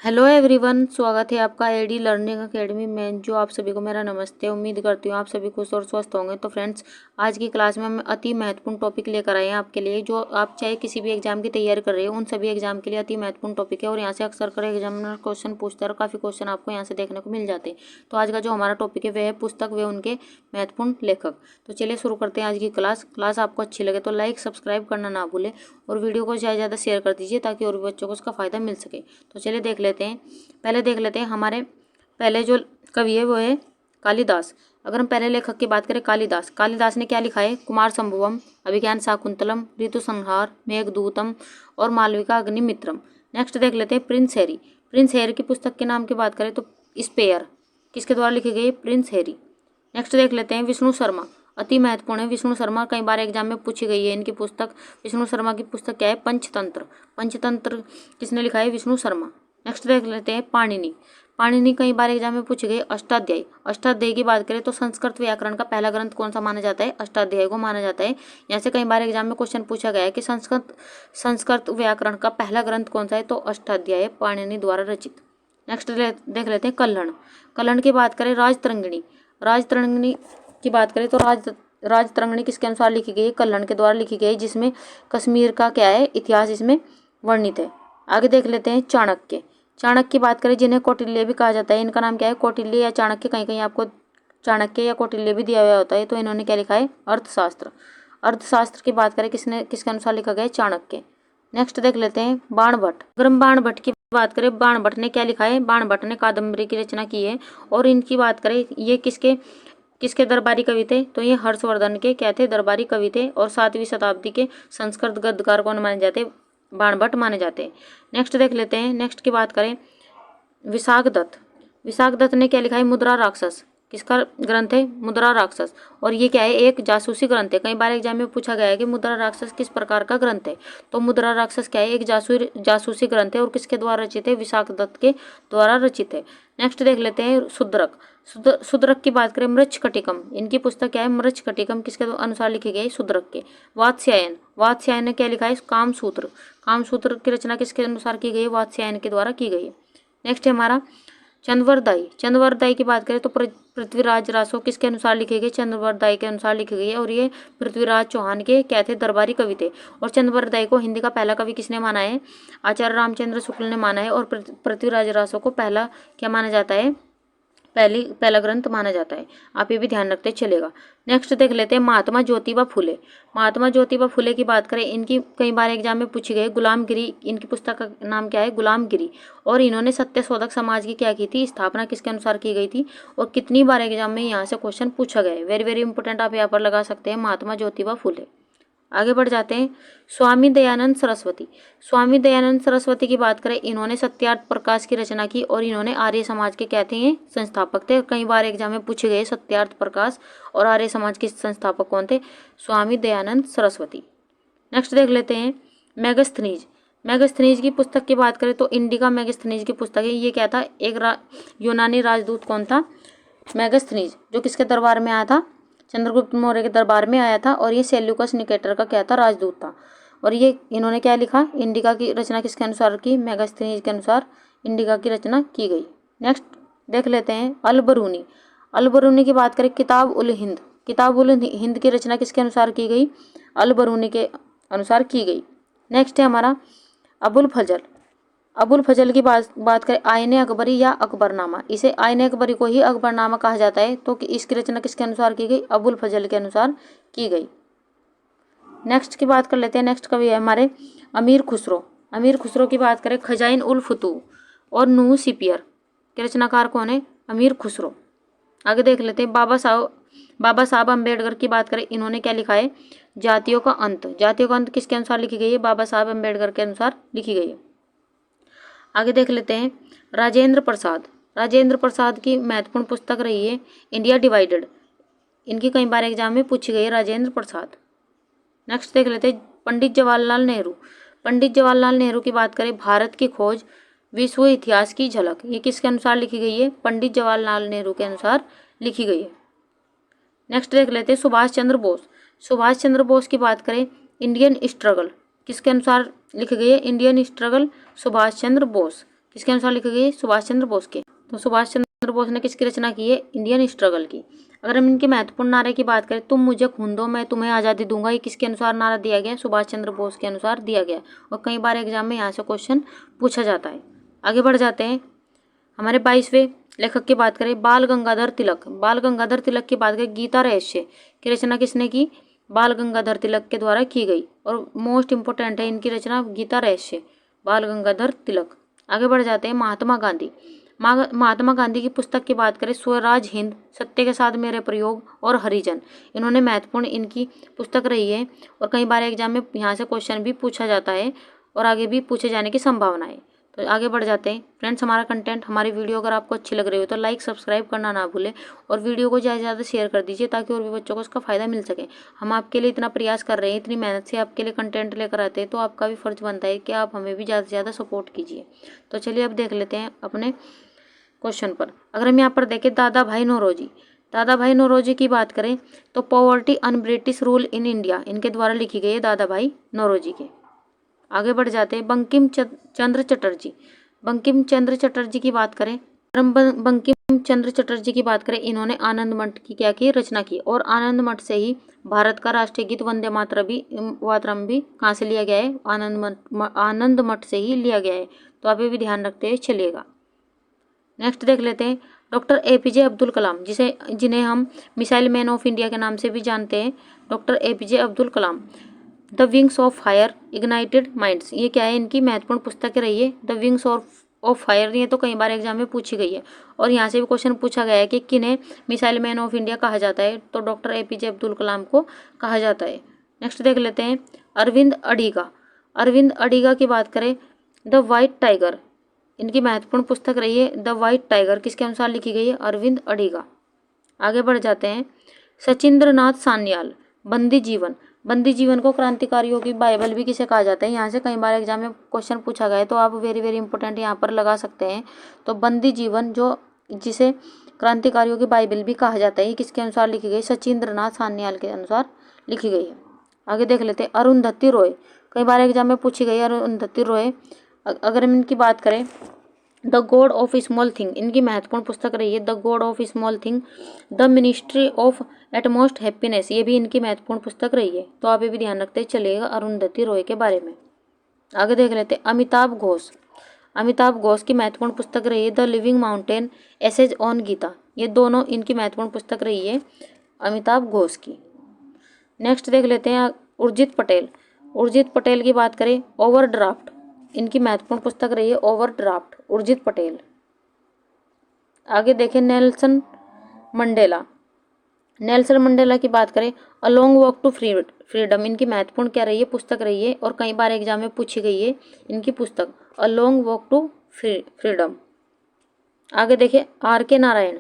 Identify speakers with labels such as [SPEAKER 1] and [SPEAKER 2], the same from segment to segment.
[SPEAKER 1] Hello everyone, स्वागत है आपका एडी लर्निंग एकेडमी में। जो आप सभी को मेरा नमस्ते। उम्मीद करती हूँ आप सभी खुश और स्वस्थ होंगे। तो फ्रेंड्स, आज की क्लास में हम अति महत्वपूर्ण टॉपिक लेकर आए हैं आपके लिए। जो आप चाहे किसी भी एग्जाम की तैयारी कर रहे हो, उन सभी एग्जाम के लिए अति महत्वपूर्ण टॉपिक है और यहाँ से अक्सर कर एग्जामिनर क्वेश्चन पूछता है और काफ़ी क्वेश्चन आपको यहाँ से देखने को मिल जाते हैं। तो आज का जो हमारा टॉपिक है वह है पुस्तक व उनके महत्वपूर्ण लेखक। तो चलिए शुरू करते हैं आज की क्लास आपको अच्छी लगे तो लाइक सब्सक्राइब करना ना भूलें और वीडियो को ज़्यादा शेयर कर दीजिए ताकि और भी बच्चों को उसका फ़ायदा मिल सके। तो चलिए देख लेते हैं हमारे पहले जो कवि है वो है कालिदास। अगर हम पहले लेखक की बात करें, कालिदास ने क्या लिखा है? कुमार संभवम, अभिज्ञान शाकुंतलम, ऋतु संहार, मेघदूतम और मालविका अग्निमित्रम। नेक्स्ट देख लेते हैं प्रिंस हैरी की पुस्तक के नाम की बात करें तो स्पेयर किसके द्वारा लिखी गई? Prince Harry. नेक्स्ट देख लेते हैं विष्णु शर्मा, अति महत्वपूर्ण है विष्णु शर्मा, कई बार एग्जाम में पूछी गई है इनकी पुस्तक। विष्णु शर्मा की पुस्तक क्या है? पंचतंत्र किसने लिखा है? विष्णु शर्मा। नेक्स्ट देख लेते हैं पाणिनि कई बार एग्जाम में पूछी गई। अष्टाध्यायी की बात करें तो संस्कृत व्याकरण का पहला ग्रंथ कौन सा माना जाता है? अष्टाध्यायी को माना जाता है। यहाँ से कई बार एग्जाम में क्वेश्चन पूछा गया है कि संस्कृत व्याकरण का पहला ग्रंथ कौन सा है? तो अष्टाध्यायी, पाणिनि द्वारा रचित। नेक्स्ट देख लेते हैं कल्हण की बात करें राजतरंगिणी की बात करें तो राजतरंगिणी किसके अनुसार लिखी गई है? कल्हण के द्वारा लिखी गई, जिसमें कश्मीर का क्या है? इतिहास इसमें वर्णित है। आगे देख लेते हैं चाणक्य की बात करें, जिन्हें कौटिल्य भी कहा जाता है। इनका नाम क्या है? कौटिल्य या चाणक्य, कहीं कहीं आपको चाणक्य या कौटिल्य भी दिया हुआ होता है। तो इन्होंने क्या लिखा है? अर्थशास्त्र की बात करें किसके अनुसार लिखा गया है? चाणक्य। नेक्स्ट देख लेते हैं बाणभट्ट। अगर हम बाणभट्ट की बात करें, बाणभट्ट ने क्या लिखा है? बाणभट्ट ने कादम्बरी की रचना की है। और इनकी बात करें, ये किसके दरबारी कवि थे? तो ये हर्षवर्धन के क्या थे? दरबारी कवि थे। और 7वीं शताब्दी के संस्कृत गद्यकार कौन माने जाते? बाणभट्ट माने जाते हैं। नेक्स्ट देख लेते हैं, नेक्स्ट की बात करें विशाख दत्त ने क्या लिखा है? मुद्रा राक्षस किसका ग्रंथ है? मुद्रा राक्षस। और ये क्या है? एक जासूसी ग्रंथ है। कई बार एग्जाम में पूछा गया है कि मुद्रा राक्षस किस प्रकार का ग्रंथ है? तो मुद्रा राक्षस क्या है? एक जासूसी ग्रंथ है। और किसके द्वारा रचित है? विशाख दत्त के द्वारा रचित है। नेक्स्ट देख लेते हैं सुद्रक की बात करें, मृच्छकटिकम, इनकी पुस्तक क्या है? मृच्छकटिकम किसके अनुसार लिखी गई? सुद्रक के। वात्स्यायन ने क्या लिखा है? कामसूत्र की रचना किसके अनुसार की गई है? वात्स्यायन के द्वारा की गई है। नेक्स्ट है हमारा चंद्रवरदाई की बात करें तो पृथ्वीराज रासो किसके अनुसार लिखी गई? चंद्रवरदाई के अनुसार लिखी गई है। और ये पृथ्वीराज चौहान के क्या थे? दरबारी कवि थे। और चंद्रवरदाई को हिंदी का पहला कवि किसने माना है? आचार्य रामचंद्र शुक्ल ने माना है। और पृथ्वीराज रासो को पहला क्या माना जाता है? पहला ग्रंथ माना जाता है। आप ये भी ध्यान रखते चलेगा। नेक्स्ट देख लेते हैं महात्मा ज्योतिबा फुले की बात करें, इनकी कई बार एग्जाम में पूछी गई। गुलामगिरी, इनकी पुस्तक का नाम क्या है? गुलामगिरी। और इन्होंने सत्यशोधक समाज की क्या की थी? स्थापना किसके अनुसार की गई थी? और कितनी बार एग्जाम में यहाँ से क्वेश्चन पूछा गया है? वेरी वेरी इंपॉर्टेंट, आप यहाँ पर लगा सकते हैं महात्मा ज्योतिबा फुले। आगे बढ़ जाते हैं स्वामी दयानंद सरस्वती की बात करें, इन्होंने सत्यार्थ प्रकाश की रचना की। और इन्होंने आर्य समाज के क्या थे? ये संस्थापक थे। कई बार एग्जाम में पूछे गए सत्यार्थ प्रकाश और आर्य समाज के संस्थापक कौन थे? स्वामी दयानंद सरस्वती। नेक्स्ट देख लेते हैं मैगस्थनीज की पुस्तक की बात करें तो इंडिका मैगस्थनीज की पुस्तक है। ये क्या था? एक यूनानी राजदूत कौन था? मैगस्थनीज, जो किसके दरबार में आया था? चंद्रगुप्त मौर्य के दरबार में आया था। और ये सेल्यूकस निकेटर का क्या था? राजदूत था। और ये इन्होंने क्या लिखा? इंडिका की रचना किसके अनुसार की? मैगस्थनीज के अनुसार इंडिका की रचना की गई। नेक्स्ट देख लेते हैं अल-बरूनी की बात करें, किताब उल हिंद की रचना किसके अनुसार की गई? अल-बरूनी के अनुसार की गई। नेक्स्ट है हमारा अबुल फजल की बात करें, आईने अकबरी या अकबरनामा, इसे आईने अकबरी को ही अकबरनामा कहा जाता है। तो इसकी रचना किसके अनुसार की गई? अबुल फजल के अनुसार की गई। नेक्स्ट की बात कर लेते हैं, नेक्स्ट कवि है हमारे अमीर खुसरो की बात करें, खजाइन उल फुतू और नूह सिपियर के रचनाकार कौन है? अमीर खुसरो। आगे देख लेते हैं बाबा साहब अम्बेडकर की बात करें, इन्होंने क्या लिखा है? जातियों का अंत किसके अनुसार लिखी गई है? बाबा साहब अम्बेडकर के अनुसार लिखी गई है। आगे देख लेते हैं राजेंद्र प्रसाद की महत्वपूर्ण पुस्तक रही है इंडिया डिवाइडेड, इनकी कई बार एग्जाम में पूछी गई है राजेंद्र प्रसाद। नेक्स्ट देख लेते हैं पंडित जवाहरलाल नेहरू की बात करें, भारत की खोज, विश्व इतिहास की झलक, ये किसके अनुसार लिखी गई है? पंडित जवाहरलाल नेहरू के अनुसार लिखी गई है। नेक्स्ट देख लेते हैं सुभाष चंद्र बोस की बात करें, इंडियन स्ट्रगल किसके अनुसार लिखी गई है? Indian struggle Subhash Chandra Bose. किसके अनुसार लिखी गई है? सुभाष चंद्र बोस के। तो सुभाष चंद्र बोस ने किसकी रचना की है? इंडियन स्ट्रगल की। अगर हम इनके महत्वपूर्ण नारे की बात करें, तुम मुझे खून दो मैं तुम्हें आज़ादी दूंगा, ये किसके अनुसार नारा दिया गया? सुभाष चंद्र बोस के अनुसार दिया गया और कई बार एग्जाम में यहाँ से क्वेश्चन पूछा जाता है। आगे बढ़ जाते हैं। हमारे 22वें लेखक की बात करें, बाल गंगाधर तिलक। बाल गंगाधर तिलक की बात करें, गीता रहस्य की रचना किसने की? बाल गंगाधर तिलक के द्वारा की गई और मोस्ट इंपोर्टेंट है इनकी रचना गीता रहस्य, बाल गंगाधर तिलक। आगे बढ़ जाते हैं। महात्मा गांधी। महात्मा गांधी की पुस्तक की बात करें, स्वराज हिंद, सत्य के साथ मेरे प्रयोग और हरिजन। इन्होंने महत्वपूर्ण इनकी पुस्तक रही है और कई बार एग्जाम में यहाँ से क्वेश्चन भी पूछा जाता है और आगे भी पूछे जाने की संभावना है। तो आगे बढ़ जाते हैं। फ्रेंड्स, हमारा कंटेंट, हमारी वीडियो अगर आपको अच्छी लग रही हो तो लाइक सब्सक्राइब करना ना भूलें और वीडियो को ज़्यादा से ज़्यादा शेयर कर दीजिए ताकि और भी बच्चों को उसका फ़ायदा मिल सके। हम आपके लिए इतना प्रयास कर रहे हैं, इतनी मेहनत से आपके लिए कंटेंट लेकर आते हैं, तो आपका भी फ़र्ज बनता है कि आप हमें भी ज़्यादा से ज़्यादा सपोर्ट कीजिए। तो चलिए अब देख लेते हैं अपने क्वेश्चन पर। अगर हम यहाँ पर देखें, दादा भाई नौरोजी। दादा भाई नौरोजी की बात करें तो poverty un British rule in India, इनके द्वारा लिखी गई है दादा भाई नौरोजी के। आगे बढ़ जाते हैं। बंकिम चंद्र चटर्जी। बंकिम चंद्र चटर्जी की बात करें, बंकिम चंद्र चटर्जी की बात करें, इन्होंने आनंद मठ की क्या की? रचना की और आनंद मठ से ही भारत का राष्ट्रीय गीत वंदे मातरम भी कहाँ से लिया गया है? आनंद मठ से ही लिया गया है। तो आप ये भी ध्यान रखते हुए चलिएगा। नेक्स्ट देख लेते हैं। डॉक्टर APJ अब्दुल कलाम, जिन्हें हम मिसाइल मैन ऑफ इंडिया के नाम से भी जानते हैं, doctor APJ Abdul Kalam. The wings of fire, ignited minds, ये क्या है? इनकी महत्वपूर्ण पुस्तक रही है। द विंग्स ऑफ फायर, ये तो कई बार एग्जाम में पूछी गई है और यहाँ से भी क्वेश्चन पूछा गया है कि किन्हें मिसाइल मैन ऑफ इंडिया कहा जाता है? तो डॉक्टर APJ अब्दुल कलाम को कहा जाता है। नेक्स्ट देख लेते हैं। अरविंद अडिगा। अरविंद अडिगा की बात करें, द वाइट टाइगर, इनकी महत्वपूर्ण पुस्तक रही है द वाइट टाइगर, किसके अनुसार लिखी गई है? अरविंद अडिगा। आगे बढ़ जाते हैं। सचिंद्र नाथ सान्याल। बंदी जीवन। बंदी जीवन को क्रांतिकारियों की बाइबल भी किसे कहा जाता है? यहाँ से कई बार एग्जाम में क्वेश्चन पूछा गया है तो आप वेरी वेरी इंपॉर्टेंट यहाँ पर लगा सकते हैं। तो बंदी जीवन, जिसे क्रांतिकारियों की बाइबल भी कहा जाता है, ये किसके अनुसार लिखी गई? सचिंद्र नाथ सान्याल के अनुसार लिखी गई है। आगे देख लेते हैं। अरुंधति रॉय, कई बार एग्जाम में पूछी गई है अरुंधति रॉय। अगर हम इनकी बात करें, the god of small thing, इनकी महत्वपूर्ण पुस्तक रही है the god of small thing. The ministry of utmost happiness, ये भी इनकी महत्वपूर्ण पुस्तक रही है। तो आप ये भी ध्यान रखते चलिएगा अरुंधति रॉय के बारे में। आगे देख लेते हैं। अमिताभ घोष। अमिताभ घोष की महत्वपूर्ण पुस्तक रही है the living mountain, essays on Gita, ये दोनों इनकी महत्वपूर्ण पुस्तक रही है अमिताभ घोष की। नेक्स्ट देख लेते हैं। उर्जित पटेल। उर्जित पटेल की बात करें, ओवरड्राफ्ट, इनकी महत्वपूर्ण पुस्तक रही है ओवरड्राफ्ट, उर्जित पटेल। आगे देखें। Nelson Mandela. नेल्सन मंडेला की बात करें, a long walk to freedom, इनकी महत्वपूर्ण क्या रही है? पुस्तक रही है और कई बार एग्जाम में पूछी गई है इनकी पुस्तक, a long walk to freedom. आगे देखें। RK नारायण।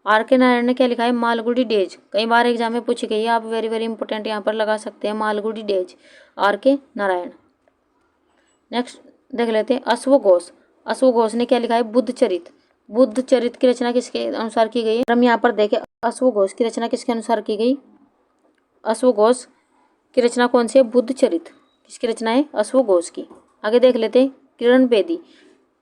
[SPEAKER 1] RK नारायण ने क्या लिखा है? मालगुडी डेज, कई बार एग्जाम में पूछी गई है, आप वेरी वेरी इंपॉर्टेंट यहाँ पर लगा सकते हैं Malgudi days, RK Narayan. Next देख लेते हैं। अश्वघोष। अश्वघोष ने क्या लिखा है? बुद्ध चरित। बुद्ध चरित की रचना किसके अनुसार की गई है? हम यहाँ पर देखें, अश्वघोष की रचना किसके अनुसार की गई? अश्वघोष की रचना कौन सी है? बुद्ध चरित, किसकी रचना है? अश्वघोष की। आगे देख लेते हैं। किरण बेदी।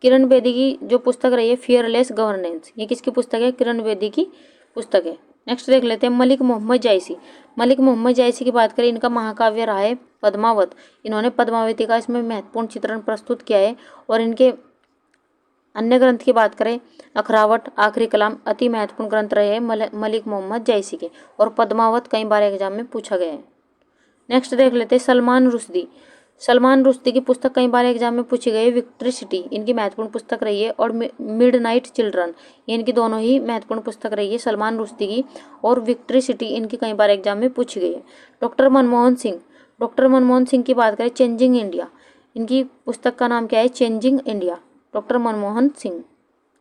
[SPEAKER 1] किरण बेदी की जो पुस्तक रही है फियरलेस गवर्नेंस, ये किसकी पुस्तक है? किरण बेदी की पुस्तक है। नेक्स्ट देख लेते हैं। मलिक मोहम्मद जायसी। मलिक मोहम्मद जायसी की बात करें, इनका महाकाव्य रहा है पद्मावत, इन्होंने पद्मावती का इसमें महत्वपूर्ण चित्रण प्रस्तुत किया है। और इनके अन्य ग्रंथ की बात करें, अखरावट, आखिरी कलाम, अति महत्वपूर्ण ग्रंथ रहे हैं मलिक मोहम्मद जायसी के, और पद्मावत कई बार एग्जाम में पूछा गया है। नेक्स्ट देख लेते हैं। सलमान रुश्दी। सलमान रुश्दी की पुस्तक कई बार एग्जाम में पूछी गई है विक्ट्री सिटी, इनकी महत्वपूर्ण पुस्तक रही है। और मिडनाइट चिल्ड्रन, ये इनकी दोनों ही महत्वपूर्ण पुस्तक रही है, सलमान रुश्दी की और विक्ट्री सिटी, इनकी कई बार एग्जाम में पूछी गई है। डॉक्टर मनमोहन सिंह। डॉक्टर मनमोहन सिंह की बात करें, चेंजिंग इंडिया, इनकी पुस्तक का नाम क्या है? Changing India, doctor Manmohan Singh.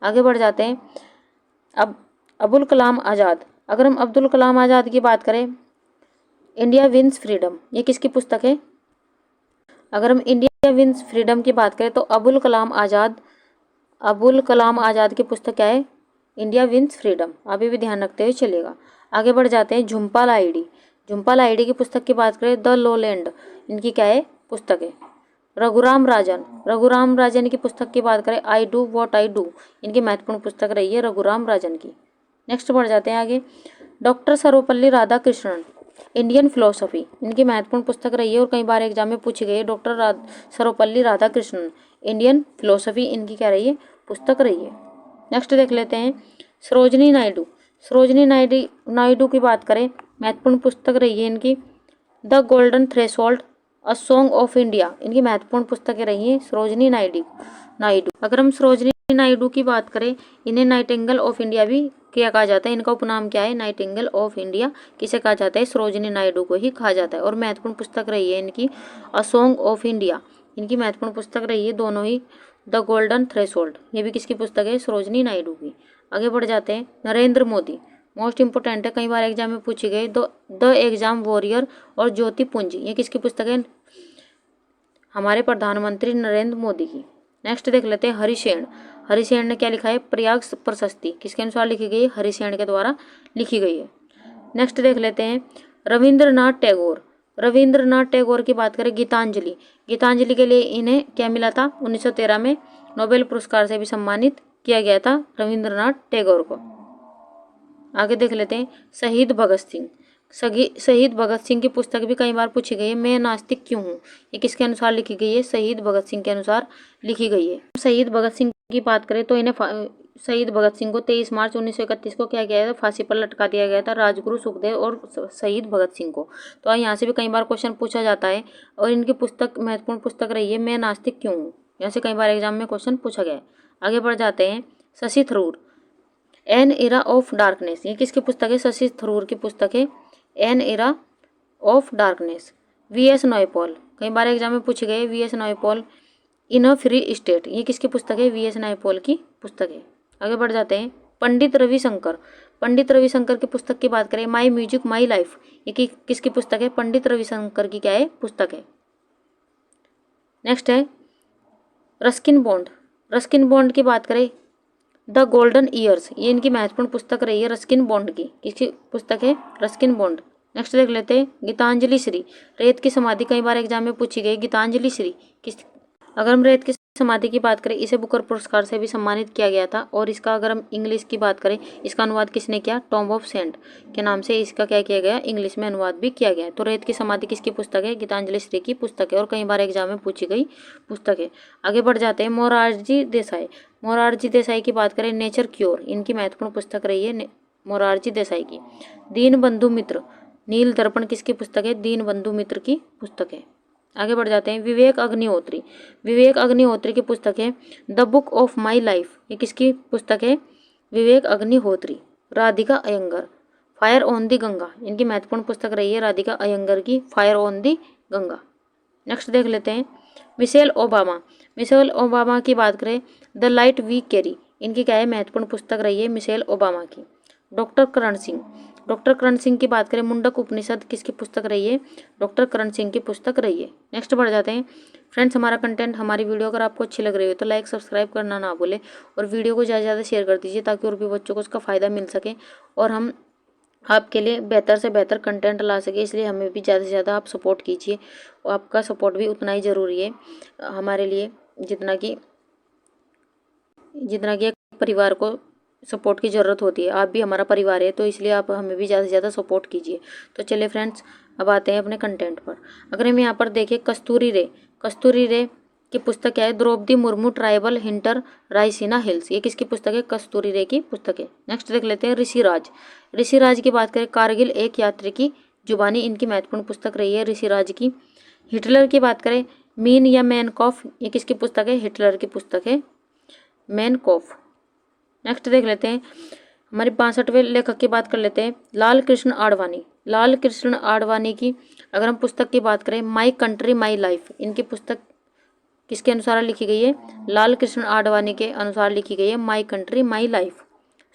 [SPEAKER 1] आगे बढ़ जाते हैं। अब अबुल कलाम आज़ाद। अगर हम अब्दुल कलाम आज़ाद की बात करें, इंडिया विंस फ्रीडम, ये किसकी पुस्तक है? अगर हम इंडिया विंस फ्रीडम की बात करें तो अबुल कलाम आज़ाद की पुस्तक क्या है? India wins freedom. आप ये भी ध्यान रखते हुए चलिएगा। आगे बढ़ जाते हैं। झुम्पा लाहिड़ी। झुम्पा लाहिड़ी की पुस्तक की बात करें, द लोलैंड, इनकी क्या है? पुस्तक है। रघुराम राजन की पुस्तक की बात करें, I do what I do, इनकी महत्वपूर्ण पुस्तक रही है रघुराम राजन की। नेक्स्ट बढ़ जाते हैं आगे। Doctor Sarvepalli Radhakrishnan, Indian philosophy, इनकी महत्वपूर्ण पुस्तक रही है और कई बार एग्जाम में पूछी गई है। Doctor Sarvepalli Radhakrishnan, Indian philosophy, इनकी क्या रही है, पुस्तक रही है। नेक्स्ट देख लेते हैं सरोजनी नायडू। सरोजनी नायडू की बात करें, महत्वपूर्ण पुस्तक रही है इनकी the golden threshold, a song of India, इनकी महत्वपूर्ण पुस्तकें रही हैं सरोजनी नायडू। अगर हम सरोजनी नायडू की बात करें, इन्हें नाइटिंगेल ऑफ इंडिया भी क्या कहा जाता है, इनका उपनाम क्या है, नाइटिंगेल ऑफ इंडिया किसे कहा जाता है, सरोजनी नायडू को ही कहा जाता है। और महत्वपूर्ण पुस्तक रही है इनकी अ सॉन्ग ऑफ इंडिया, इनकी महत्वपूर्ण पुस्तक रही है दोनों ही। द गोल्डन थ्रेशोल्ड, ये भी किसकी पुस्तक है, सरोजनी नायडू की। आगे बढ़ जाते हैं नरेंद्र मोदी, मोस्ट इंपोर्टेंट है, कई बार एग्जाम में पूछी गई। द एग्जाम वॉरियर और ज्योति पुंज, ये किसकी पुस्तक है, हमारे प्रधानमंत्री नरेंद्र मोदी की। नेक्स्ट देख लेते हैं हरिसेन। हरिसेन ने क्या लिखा है, प्रयाग प्रशस्ति, किसके अनुसार लिखी गई है, हरिसेन के द्वारा लिखी गई है। नेक्स्ट देख लेते हैं रविंद्रनाथ टैगोर। रविंद्रनाथ टैगोर की बात करें, गीतांजलि, गीतांजलि के लिए इन्हें क्या मिला था, 1913 में नोबेल पुरस्कार से भी सम्मानित किया गया था रविंद्रनाथ टैगोर को। आगे देख लेते हैं शहीद भगत सिंह। शहीद भगत सिंह की पुस्तक भी कई बार पूछी गई है, मैं नास्तिक क्यों हूँ, ये किसके अनुसार लिखी गई है, शहीद भगत सिंह के अनुसार लिखी गई है। शहीद भगत सिंह की बात करें तो शहीद भगत सिंह को 23 मार्च 1931 को क्या किया गया था, फांसी पर लटका दिया गया था, राजगुरु सुखदेव और शहीद भगत सिंह को। तो यहाँ से भी कई बार क्वेश्चन पूछा जाता है और इनकी पुस्तक महत्वपूर्ण पुस्तक रही है मैं नास्तिक क्यों हूँ, यहाँ से कई बार एग्जाम में क्वेश्चन पूछा गया है। आगे बढ़ जाते हैं Shashi Tharoor, an era of darkness, ये किसकी पुस्तक है, शशि थरूर की पुस्तक है an era of darkness. VS. Naipaul, कई बार एग्जाम में पूछे गए, VS. Naipaul in a free state, ये किसकी पुस्तक है, वी.एस. नायपॉल की पुस्तक है। आगे बढ़ जाते हैं पंडित रविशंकर। पंडित रविशंकर की पुस्तक की बात करें, माई म्यूजिक माई लाइफ, ये किसकी पुस्तक है, पंडित रविशंकर की क्या है, पुस्तक है। नेक्स्ट है रस्किन बॉन्ड। रस्किन बॉन्ड की बात करें, द गोल्डन ईयर्स, ये इनकी महत्वपूर्ण पुस्तक रही है रस्किन बॉन्ड की, किसकी पुस्तक है, रस्किन बॉन्ड। नेक्स्ट देख लेते हैं गीतांजलि श्री, रेत की समाधि कई बार एग्जाम में पूछी गई, गीतांजलि श्री किस, अगर हम रेत की समाधि की बात करें, इसे बुकर पुरस्कार से भी सम्मानित किया गया था। और इसका अगर हम इंग्लिश की बात करें, इसका अनुवाद किसने किया, टॉम ऑफ सेंट के नाम से इसका क्या किया गया, इंग्लिश में अनुवाद भी किया गया है। तो रेत की समाधि किसकी पुस्तक है, गीतांजलि श्री की पुस्तक है और कई बार एग्जाम में पूछी गई पुस्तक है। आगे बढ़ जाते हैं मोरारजी देसाई। मोरारजी देसाई की बात करें, नेचर क्योर, इनकी महत्वपूर्ण पुस्तक रही है मोरारजी देसाई की। दीन बंधु मित्र, नील दर्पण किसकी पुस्तक है, दीन बंधु मित्र की पुस्तक है। आगे बढ़ जाते हैं विवेक अग्निहोत्री। विवेक अग्निहोत्री की पुस्तक है the book of my life, ये किसकी पुस्तक है, Vivek Agnihotri. Radhika Iyengar, fire on the Ganga, इनकी महत्वपूर्ण पुस्तक रही है राधिका अयंगर की fire on the Ganga. Next देख लेते हैं मिशेल ओबामा। मिशेल ओबामा की बात करें, द लाइट वी कैरी, इनकी क्या है, महत्वपूर्ण पुस्तक रही है मिशेल ओबामा की। डॉक्टर करण सिंह। डॉक्टर करण सिंह की बात करें, मुंडक उपनिषद किसकी पुस्तक रही है, डॉक्टर करण सिंह की पुस्तक रही है। नेक्स्ट बढ़ जाते हैं फ्रेंड्स, हमारा कंटेंट, हमारी वीडियो अगर आपको अच्छी लग रही हो तो लाइक सब्सक्राइब करना ना भूलें और वीडियो को ज़्यादा से ज़्यादा शेयर कर दीजिए ताकि और भी बच्चों को उसका फ़ायदा मिल सके और हम आपके लिए बेहतर से बेहतर कंटेंट ला सके। इसलिए हमें भी ज़्यादा से ज़्यादा आप सपोर्ट कीजिए और आपका सपोर्ट भी उतना ही ज़रूरी है हमारे लिए जितना कि एक परिवार को सपोर्ट की ज़रूरत होती है। आप भी हमारा परिवार है तो इसलिए आप हमें भी ज़्यादा से ज़्यादा सपोर्ट कीजिए। तो चलिए फ्रेंड्स, अब आते हैं अपने कंटेंट पर। अगर हम यहाँ पर देखें कस्तूरी रे की पुस्तक क्या है, Droupadi Murmu tribal hinter Raisina hills, ये किसकी पुस्तक है, कस्तूरी रे की पुस्तक है। नेक्स्ट देख लेते हैं ऋषिराज की बात करें, कारगिल एक यात्री की जुबानी, इनकी महत्वपूर्ण पुस्तक रही है ऋषिराज की। हिटलर की बात करें, मीन या मैनकॉफ, ये किसकी पुस्तक है, हिटलर की पुस्तक है मैनकॉफ। नेक्स्ट देख लेते हैं हमारे 65वें लेखक की बात कर लेते हैं लाल कृष्ण आडवाणी। लाल कृष्ण आडवाणी की अगर हम पुस्तक की बात करें, माई कंट्री माई लाइफ, इनकी पुस्तक किसके अनुसार लिखी गई है, लाल कृष्ण आडवाणी के अनुसार लिखी गई है my country my life.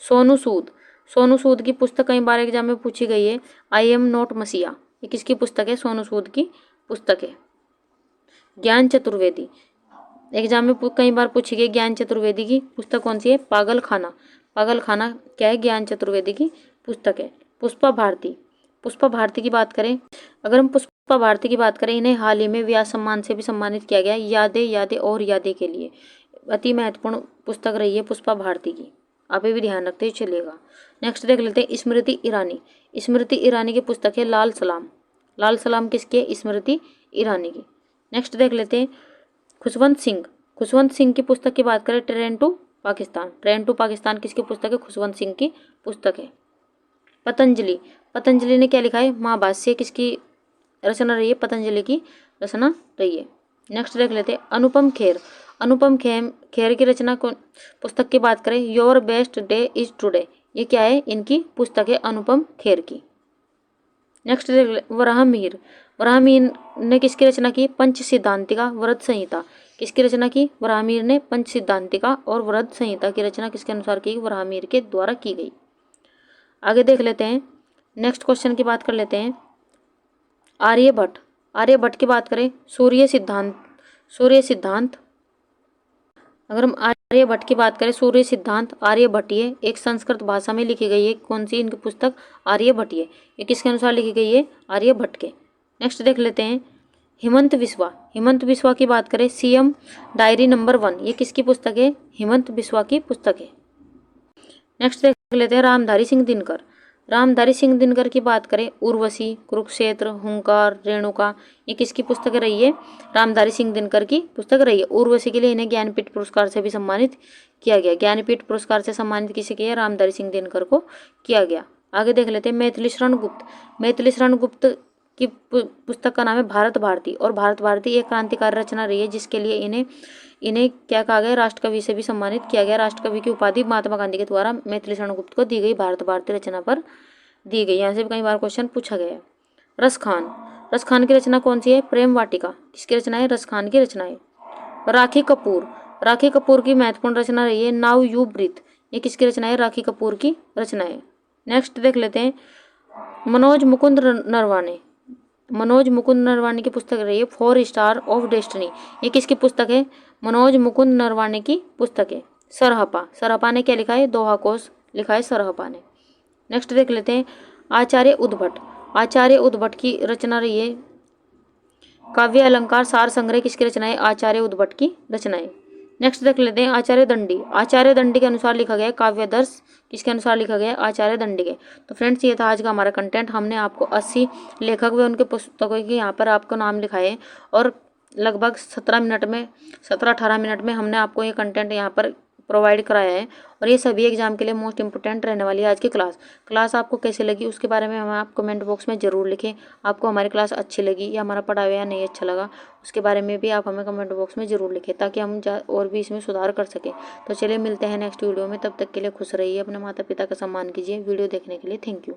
[SPEAKER 1] Sonu Sood की पुस्तक कई बार एग्जाम में पूछी गई है, आई एम नॉट मसीहा, ये किसकी पुस्तक है, सोनू सूद की पुस्तक है। ज्ञान चतुर्वेदी, एग्जाम में कई बार पूछी गई, ज्ञान चतुर्वेदी की पुस्तक कौन सी है, पागल खाना क्या है, ज्ञान चतुर्वेदी की पुस्तक है। पुष्पा भारती की बात करें, अगर हम पुष्पा भारती की बात करें, इन्हें हाल ही में व्यास सम्मान से भी सम्मानित किया गया, यादें यादें और यादें के लिए। अति महत्वपूर्ण पुस्तक रही है पुष्पा भारती की, आप ये भी ध्यान रखते ही चलिएगा। नेक्स्ट देख लेते हैं स्मृति ईरानी। स्मृति ईरानी की पुस्तक है लाल सलाम। लाल सलाम किसकी है? स्मृति ईरानी की। नेक्स्ट देख लेते हैं खुशवंत सिंह। खुशवंत सिंह की पुस्तक की बात करें, train to Pakistan. Train to Pakistan किसकी पुस्तक है? खुशवंत सिंह की पुस्तक है। पतंजलि। पतंजलि ने क्या लिखा है? महाभाष्य किसकी रचना रही है? पतंजलि की रचना रही है। नेक्स्ट देख लेते हैं अनुपम खेर। अनुपम खेर की रचना को पुस्तक की बात करें, your best day is today. ये क्या है? इनकी पुस्तक है अनुपम खेर की। नेक्स्ट देख वराह मिहिर। वराह मिहिर ने किसकी रचना की? पंच सिद्धांतिका व्रत संहिता। किसकी रचना की? वराह मिहिर ने पंच सिद्धांतिका और व्रत संहिता की रचना किसके अनुसार की? वराह मिहिर के द्वारा की गई। आगे देख लेते हैं, नेक्स्ट क्वेश्चन की बात कर लेते हैं आर्यभट्ट। आर्यभट्ट की बात करें, सूर्य सिद्धांत। अगर हम आर्यभट्ट की बात करें, सूर्य सिद्धांत आर्यभट्टीय एक संस्कृत भाषा में लिखी गई है। कौन सी इनकी पुस्तक? आर्यभट्टीय। ये किसके अनुसार लिखी गई है? आर्यभट्ट के। नेक्स्ट देख लेते हैं हेमंत बिस्वा। हेमंत बिस्वा की बात करें, सीएम डायरी नंबर 1। ये किसकी पुस्तक है? हेमंत बिस्वा की पुस्तक है। नेक्स्ट देख लेते हैं रामधारी सिंह दिनकर। रामधारी सिंह दिनकर की बात करें, उर्वशी, कुरुक्षेत्र, हुंकार, रेणुका। ये किसकी पुस्तक रही है? रामधारी सिंह दिनकर की पुस्तक रही है। उर्वशी के लिए इन्हें ज्ञानपीठ पुरस्कार से भी सम्मानित किया गया। ज्ञानपीठ पुरस्कार से सम्मानित किसे किया? रामधारी सिंह दिनकर को किया गया। आगे देख लेते हैं मैथिली शरण गुप्त। मैथिली शरण गुप्त की पुस्तक का नाम है भारत भारती, और भारत भारती एक क्रांतिकारी रचना रही है जिसके लिए इन्हें क्या कहा गया? राष्ट्रकवि से भी सम्मानित किया गया। राष्ट्रकवि की उपाधि महात्मा गांधी के द्वारा मैथिली शरण गुप्त को दी गई, भारत भारती रचना पर दी गई। यहाँ से भी कई बार क्वेश्चन पूछा गया है। रसखान। रसखान की रचना कौन सी है? प्रेम वाटिका। किसकी रचना है? रसखान की रचना है। राखी कपूर। राखी कपूर की महत्वपूर्ण रचना रही है नाउ यू ब्रीथ। ये किसकी रचना है? राखी कपूर की रचना है। नेक्स्ट देख लेते हैं मनोज मुकुंद नरवाने। मनोज मुकुंद नरवाने की पुस्तक रही है 4 स्टार ऑफ डेस्टिनी। ये किसकी पुस्तक है? मनोज मुकुंद नरवाने की पुस्तक है। सरहपा। सरहपा ने क्या लिखा है? दोहा कोश लिखा है सरहपा ने। नेक्स्ट देख लेते हैं आचार्य उद्भट। आचार्य उद्भट की रचना रही है काव्य अलंकार सार संग्रह। किसकी रचना है? आचार्य उद्भट की रचना है। नेक्स्ट देख लेते हैं आचार्य दंडी। आचार्य दंडी के अनुसार लिखा गया काव्यादर्श। किसके अनुसार लिखा गया? आचार्य दंडी के। तो फ्रेंड्स ये था आज का हमारा कंटेंट। हमने आपको 80 लेखक व उनके पुस्तकों के यहाँ पर आपको नाम लिखाए, और लगभग 17-18 मिनट में हमने आपको ये कंटेंट यहाँ पर प्रोवाइड कराया है। और ये सभी एग्जाम के लिए मोस्ट इंपोर्टेंट रहने वाली है आज की क्लास आपको कैसे लगी उसके बारे में हमें आप कमेंट बॉक्स में ज़रूर लिखें। आपको हमारी क्लास अच्छी लगी या हमारा पढ़ा हुआ नहीं अच्छा लगा, उसके बारे में भी आप हमें कमेंट बॉक्स में ज़रूर लिखें, ताकि हम और भी इसमें सुधार कर सकें। तो चलिए मिलते हैं नेक्स्ट वीडियो में, तब तक के लिए खुश रहिए, अपने माता पिता का सम्मान कीजिए। वीडियो देखने के लिए थैंक यू।